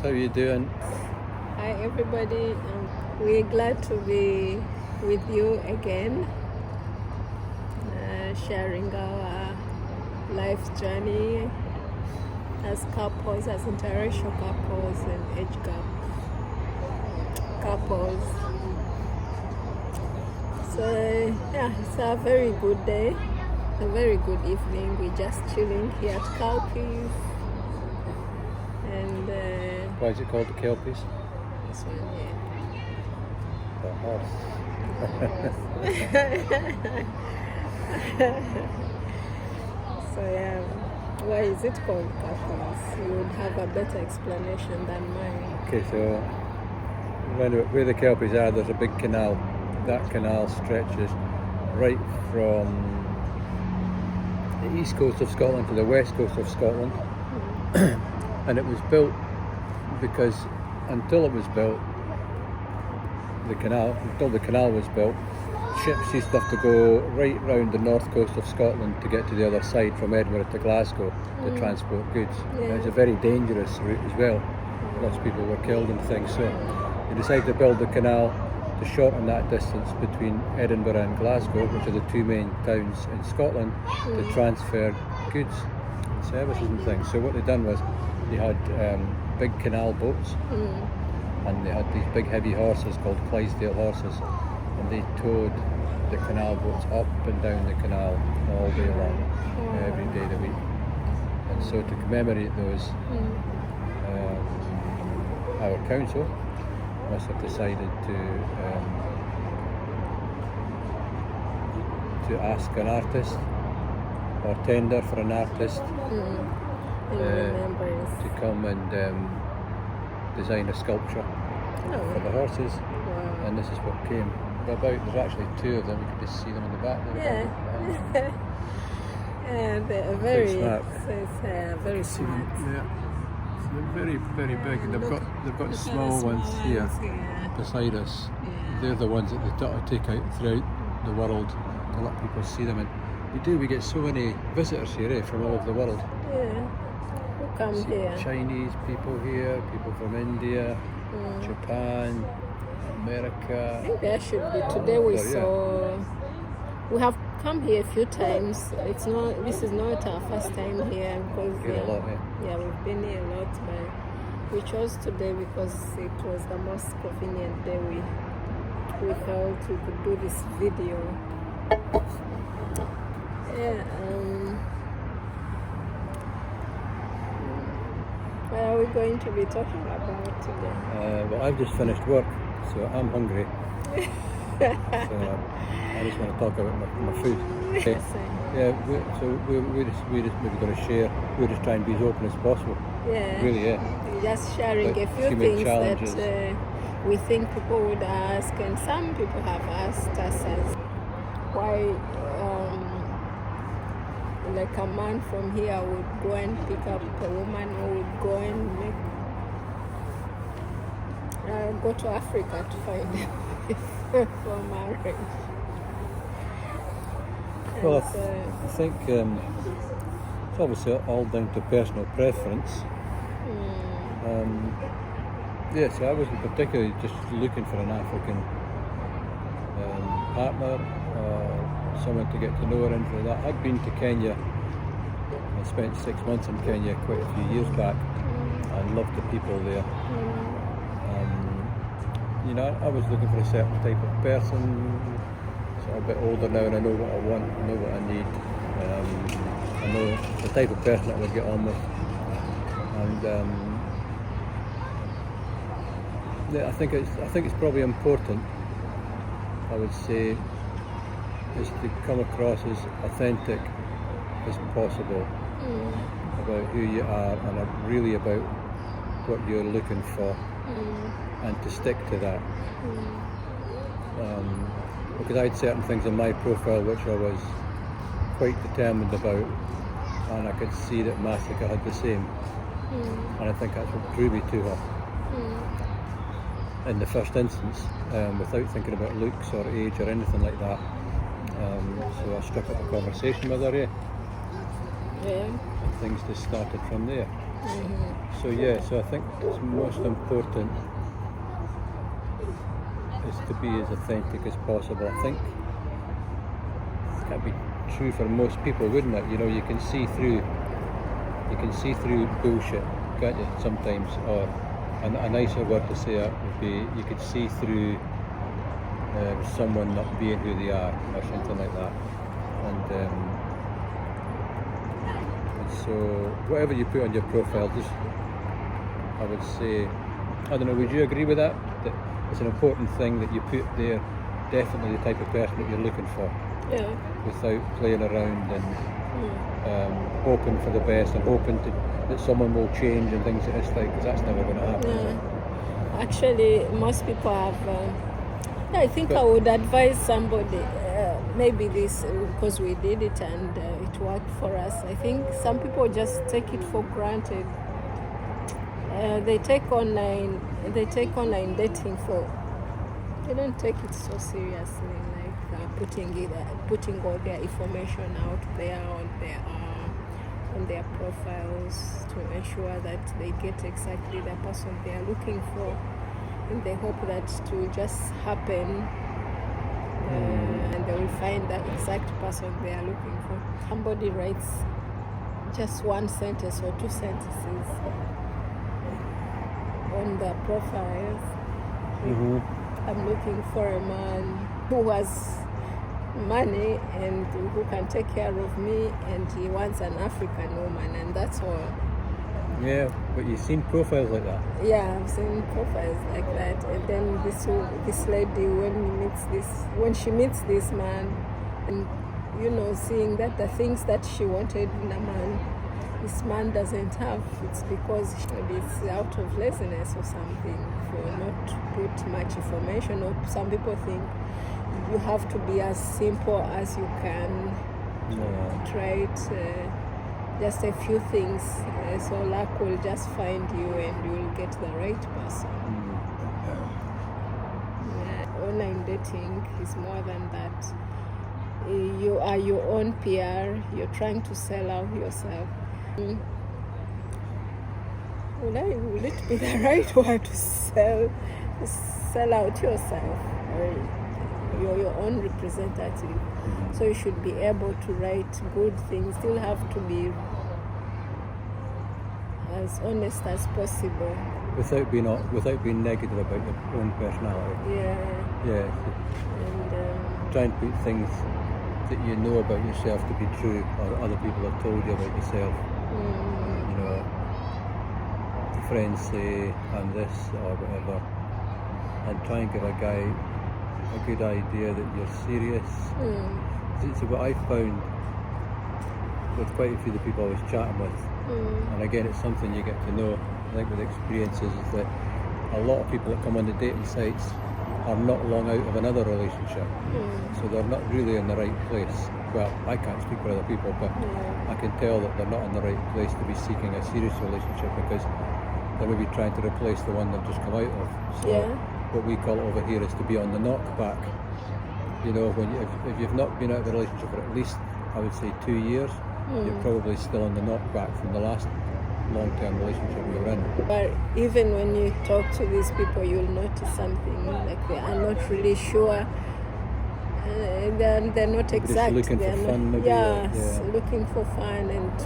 how you doing? Hi everybody, we're glad to be with you again, sharing our life journey as couples, as interracial couples and age gap couples. So yeah, it's a very good day, a very good evening. We're just chilling here at Kelpies. And Why is it called the Kelpies? this one here. The horse. So yeah, why is it called Kelpies? You would have a better explanation than mine. Okay, so where the Kelpies are, there's a big canal. That canal stretches right from the east coast of Scotland to the west coast of Scotland. And it was built because until it was built, until the canal was built, ships used to have to go right round the north coast of Scotland to get to the other side from Edinburgh to Glasgow to transport goods. Yeah. It's a very dangerous route as well. Lots of people were killed and things. So they decided to build the canal to shorten that distance between Edinburgh and Glasgow, which are the two main towns in Scotland, to transfer goods and services and things. So what they done was they had big canal boats, and they had these big heavy horses called Clydesdale horses, and they towed the canal boats up and down the canal all day long, every day of the week. And so to commemorate those, our council must have decided to ask an artist or tender for an artist to come and design a sculpture for the horses. Wow. And this is what came about. There's actually two of them. You can just see them in the back there. Yeah. And they're very smart. So it's very See them? smart. Yeah. So they're very, very big. And they've got Look small at the ones small here yeah. beside us. Yeah. They're the ones that they take out throughout the world to let people see them. And we get so many visitors here from all over the world. Yeah. Who come See here? Chinese people here, people from India, Japan, America. Maybe I should be. Today we Yeah. saw. We have come here a few times. This is not our first time here because Get a lot, yeah, we've been here a lot, but we chose today because it was the most convenient day. We thought we could do this video. Yeah. What are we going to be talking about today? Well, I've just finished work, so I'm hungry. So I just want to talk about my food. Okay. Yeah, we're just maybe going to share. We're just trying to be as open as possible. Yeah. Really, yeah. Just sharing Like a few human things challenges. that we think people would ask, and some people have asked us as why, like a man from here would go and pick up a woman, or would go and go to Africa to find for marriage. Well, And I think it's obviously all down to personal preference. Yeah, so I wasn't particularly just looking for an African partner or someone to get to know or anything like that. I'd been to Kenya. I spent 6 months in Kenya quite a few years back and loved the people there. You know, I was looking for a certain type of person. So I'm a bit older now and I know what I want, I know what I need. I know the type of person that I would get on with. And yeah, I think it's probably important, I would say, is to come across as authentic as possible about who you are and really about what you're looking for, and to stick to that. Because I had certain things in my profile which I was quite determined about, and I could see that Massacre had the same, and I think that's what drew me to her in the first instance, without thinking about looks or age or anything like that. So I struck up a conversation with her, Yeah. and things just started from there. So yeah, so I think it's most important is to be as authentic as possible. I think it can be true for most people, wouldn't it? You know, you can see through bullshit, can't you? Sometimes, or a nicer word to say it would be you could see through someone not being who they are, or something like that. And so whatever you put on your profile, just I would say, I don't know, would you agree with that? That it's an important thing that you put there, definitely the type of person that you're looking for. Yeah. Without playing around and hoping for the best and hoping that someone will change and things like this, because that's never going to happen. Yeah. Actually, most people have. I think I would advise somebody, maybe this, because we did it and it worked for us. I think some people just take it for granted. They take online dating they don't take it so seriously, like putting all their information out there on their profiles to ensure that they get exactly the person they are looking for, and they hope that it will just happen, and they will find that exact person they are looking for. Somebody writes just one sentence or two sentences on their profiles. I'm looking for a man who has money and who can take care of me, and he wants an African woman, and that's all. Yeah, but you've seen profiles like that. Yeah, I've seen profiles like that. And then this lady, when she meets this man, and you know, seeing that the things that she wanted in a man, this man doesn't have, it's because maybe it's out of laziness or something, for not to put much information. Or some people think you have to be as simple as you can. Try it, just a few things, so luck will just find you and you will get the right person. Online dating is more than that. You are your own PR. You're trying to sell out yourself. Will it be the right word to sell out yourself? Or you're your own representative, so you should be able to write good things. Still have to be as honest as possible, without being negative about your own personality. Yeah. And try and put things that you know about yourself to be true, or other people have told you about yourself. You know, friends say I'm this or whatever, and try and give a guy a good idea that you're serious. See, what I found with quite a few of the people I was chatting with, and again it's something you get to know, I think, with experiences, is that a lot of people that come on the dating sites are not long out of another relationship, so they're not really in the right place. Well, I can't speak for other people, but I can tell that they're not in the right place to be seeking a serious relationship, because they're maybe trying to replace the one they've just come out of. So what we call it over here is to be on the knockback. You know, if you've not been out of a relationship for at least, I would say, 2 years, you're probably still on the knockback from the last long-term relationship you were in. But even when you talk to these people, you'll notice something, like they are not really sure. They're not exact. Just looking for fun, maybe. Looking for fun and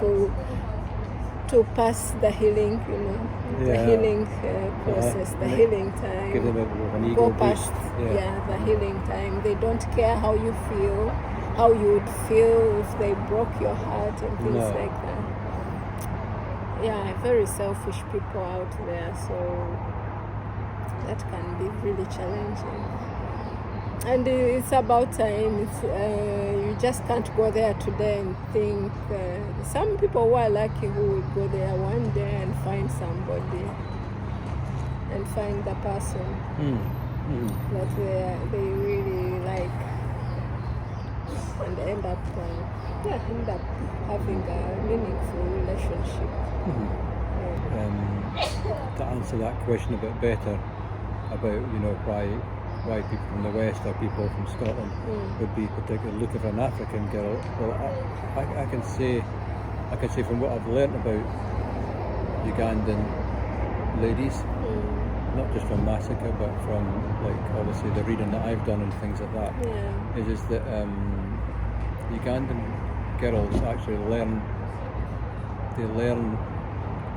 to pass the healing, you know, the healing process, the healing time. Give them a bit of an ego past, boost. The healing time. They don't care how you feel, how you would feel if they broke your heart and things like that. Yeah, very selfish people out there, so that can be really challenging. And it's about time. You just can't go there today and think. Some people who are lucky who will go there one day and find somebody and find the person that they really like, and end up having a meaningful relationship. To answer that question a bit better about, you know, why people from the West or people from Scotland would be particularly looking for an African girl. Well, I can say from what I've learnt about Ugandan ladies, not just from massacre, but from like obviously the reading that I've done and things like that. Yeah. Is that Ugandan girls actually learn.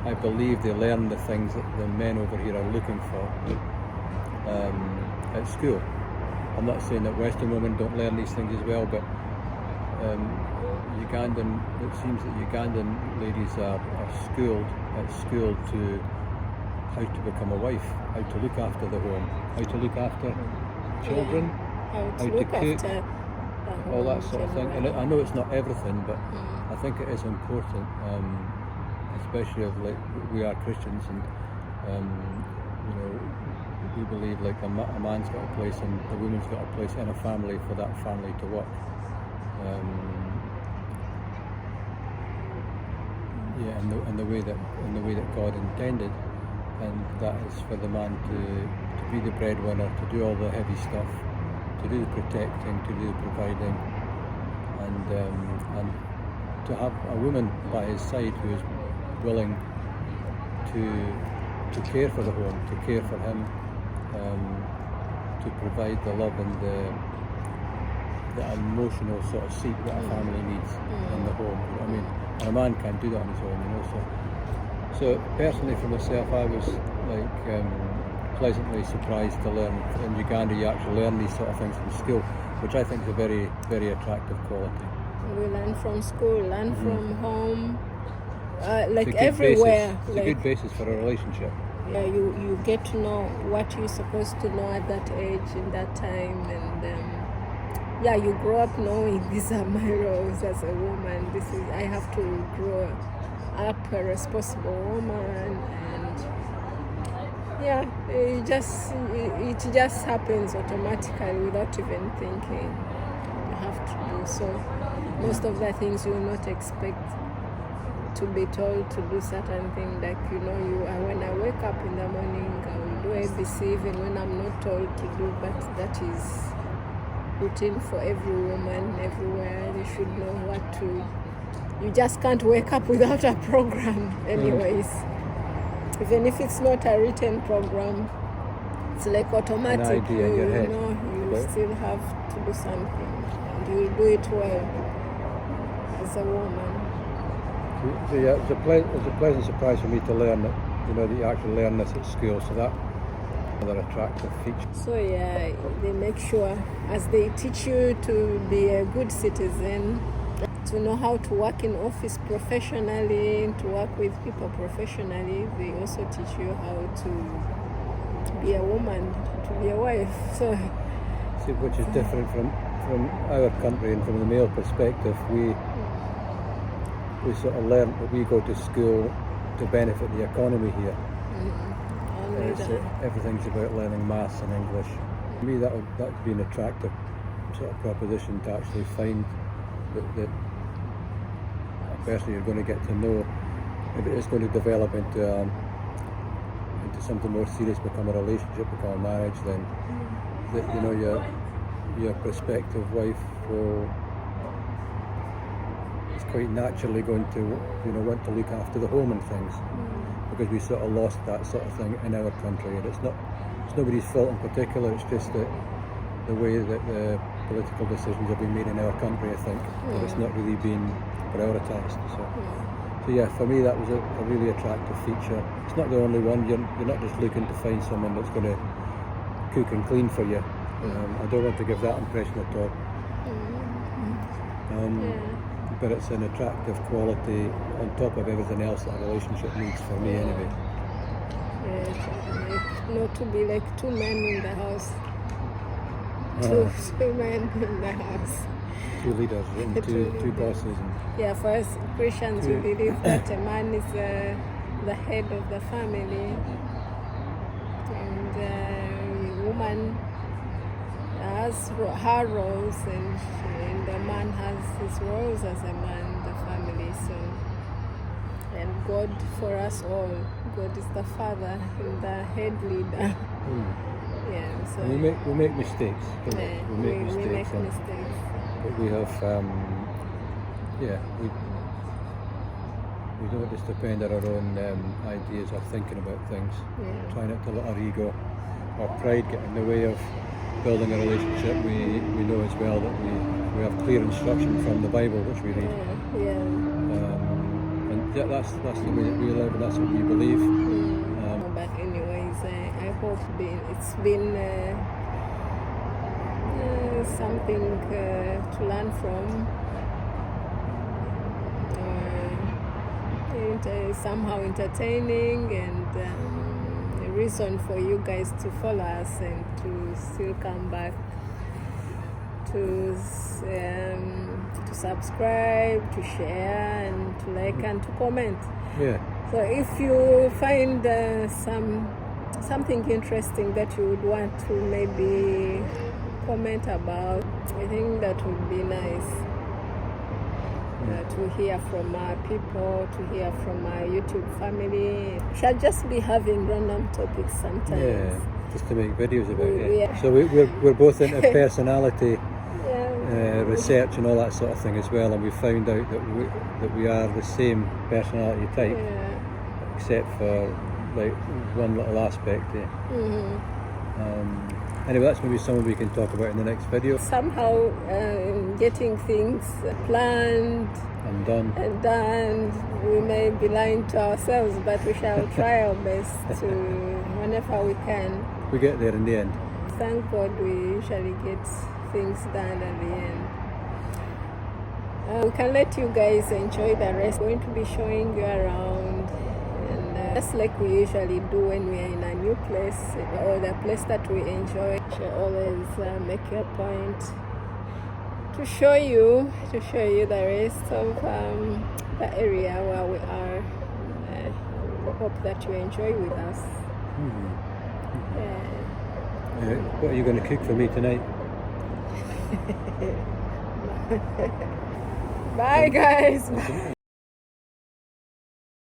I believe they learn the things that the men over here are looking for at school. I'm not saying that Western women don't learn these things as well, but it seems that Ugandan ladies are schooled at school to how to become a wife, how to look after the home, how to look after children, How to how to look cook, after all that sort of thing. And I know it's not everything, but I think it is important, especially if like we are Christians and we believe like a man's got a place and the woman's got a place in a family for that family to work. In the way that God intended, and that is for the man to be the breadwinner, to do all the heavy stuff, to do the protecting, to do the providing, and to have a woman by his side who is willing to care for the home, to care for him, to provide the love and the emotional sort of seat that a family needs in the home. You know what I mean? And a man can't do that on his own, you know. So personally for myself, I was like pleasantly surprised to learn in Uganda you actually learn these sort of things from school, which I think is a very, very attractive quality. We learn from school, learn from home, like It's a good everywhere. basis. It's a good basis for a relationship. Yeah, you get to know what you're supposed to know at that age, in that time, and you grow up knowing these are my roles as a woman. I have to grow up a responsible woman, and it just happens automatically without even thinking. You have to do so. Most of the things you will not expect to be told to do certain things, like when I wake up in the morning I will do ABC even when I'm not told to do, but that is routine for every woman everywhere. They should know what to. You just can't wake up without a program anyways. Even if it's not a written program, it's like automatic. An idea in your head. You still have to do something, and you'll do it well as a woman. So yeah, it was a pleasant surprise for me to learn that that you actually learn this at school. So that another attractive feature. So they make sure as they teach you to be a good citizen, to know how to work in office professionally, to work with people professionally, they also teach you how to be a woman, to be a wife. So which is different from our country and from the male perspective. We sort of learn that we go to school to benefit the economy here. Everything's about learning maths and English. For me, that would be an attractive sort of proposition to actually find that a person you're going to get to know, if it is going to develop into something more serious, become a relationship, become a marriage, then that your prospective wife is quite naturally going to want to look after the home and things, because we sort of lost that sort of thing in our country, and it's nobody's fault in particular. It's just that the way that the political decisions have been made in our country, I think, that it's not really been prioritised. So yeah, for me that was a really attractive feature. It's not the only one. You're not just looking to find someone that's going to cook and clean for you. I don't want to give that impression at all. But it's an attractive quality on top of everything else that a relationship needs, for me anyway. Not to be like two men in the house. Two men in the house. Two leaders and two bosses. For us Christians, we believe that a man is the head of the family, and the woman has her roles, and the man has his roles as a man in the family. So, and God for us all, God is the father and the head leader. So we make mistakes. We make mistakes. But we have We don't just depend on our own ideas or thinking about things. Yeah. Try not to let our ego or pride get in the way of building a relationship. We know as well that we have clear instruction from the Bible which we read. Yeah. And that's the way that we live, and that's what we believe. But anyways, I hope it's been something to learn from. Somehow entertaining, and a reason for you guys to follow us and to still come back to subscribe, to share, and to like and to comment. Yeah. So if you find something interesting that you would want to maybe comment about, I think that would be nice. To hear from our people, to hear from our YouTube family. We shall just be having random topics sometimes. Yeah, just to make videos about it. Yeah. So we're both into personality research and all that sort of thing as well, and we found out that we are the same personality type, except for like one little aspect. Anyway, that's maybe something we can talk about in the next video. Somehow getting things planned and done. We may be lying to ourselves, but we shall try our best to, whenever we can. We get there in the end. Thank God we usually get things done at the end. We can let you guys enjoy the rest. We're going to be showing you around, and just like we usually do when we are in a new place or the place that we enjoy. We always make a point to show you the rest of the area where we are. We hope that you enjoy with us. What are you going to cook for me tonight? Bye guys.